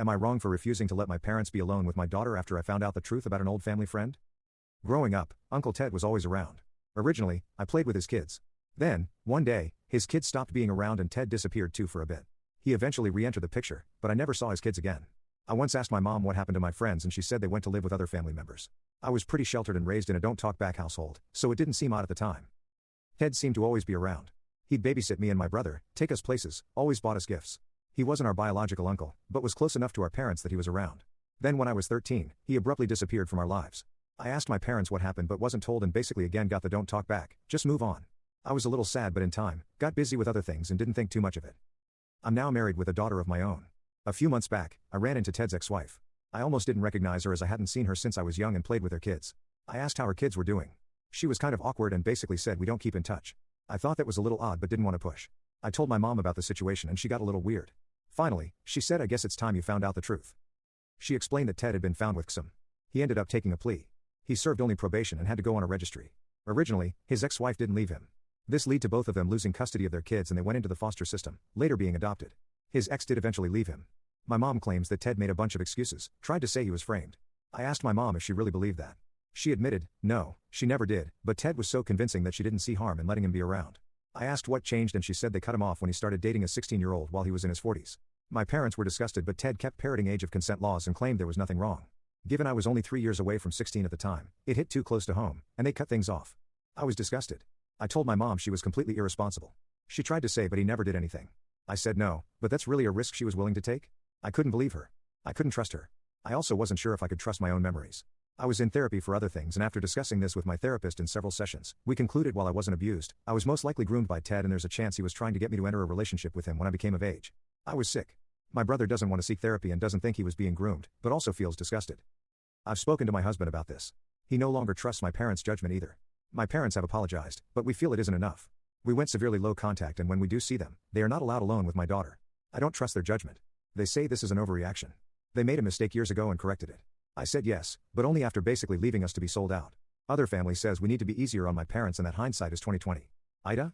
Am I wrong for refusing to let my parents be alone with my daughter after I found out the truth about an old family friend? Growing up, Uncle Ted was always around. Originally, I played with his kids. Then, one day, his kids stopped being around and Ted disappeared too for a bit. He eventually re-entered the picture, but I never saw his kids again. I once asked my mom what happened to my friends and she said they went to live with other family members. I was pretty sheltered and raised in a don't-talk-back household, so it didn't seem odd at the time. Ted seemed to always be around. He'd babysit me and my brother, take us places, always bought us gifts. He wasn't our biological uncle, but was close enough to our parents that he was around. Then when I was 13, he abruptly disappeared from our lives. I asked my parents what happened but wasn't told and basically again got the don't talk back, just move on. I was a little sad but in time, got busy with other things and didn't think too much of it. I'm now married with a daughter of my own. A few months back, I ran into Ted's ex-wife. I almost didn't recognize her as I hadn't seen her since I was young and played with her kids. I asked how her kids were doing. She was kind of awkward and basically said we don't keep in touch. I thought that was a little odd but didn't want to push. I told my mom about the situation and she got a little weird. Finally, she said I guess it's time you found out the truth. She explained that Ted had been found with some. He ended up taking a plea. He served only probation and had to go on a registry. Originally, his ex-wife didn't leave him. This led to both of them losing custody of their kids and they went into the foster system, later being adopted. His ex did eventually leave him. My mom claims that Ted made a bunch of excuses, tried to say he was framed. I asked my mom if she really believed that. She admitted, no, she never did, but Ted was so convincing that she didn't see harm in letting him be around. I asked what changed and she said they cut him off when he started dating a 16-year-old while he was in his 40s. My parents were disgusted but Ted kept parroting age of consent laws and claimed there was nothing wrong. Given I was only 3 years away from 16 at the time, it hit too close to home, and they cut things off. I was disgusted. I told my mom she was completely irresponsible. She tried to say but he never did anything. I said no, but that's really a risk she was willing to take? I couldn't believe her. I couldn't trust her. I also wasn't sure if I could trust my own memories. I was in therapy for other things and after discussing this with my therapist in several sessions, we concluded while I wasn't abused, I was most likely groomed by Ted and there's a chance he was trying to get me to enter a relationship with him when I became of age. I was sick. My brother doesn't want to seek therapy and doesn't think he was being groomed, but also feels disgusted. I've spoken to my husband about this. He no longer trusts my parents' judgment either. My parents have apologized, but we feel it isn't enough. We went severely low contact and when we do see them, they are not allowed alone with my daughter. I don't trust their judgment. They say this is an overreaction. They made a mistake years ago and corrected it. I said yes, but only after basically leaving us to be sold out. Other family says we need to be easier on my parents and that hindsight is 20/20. AITAH?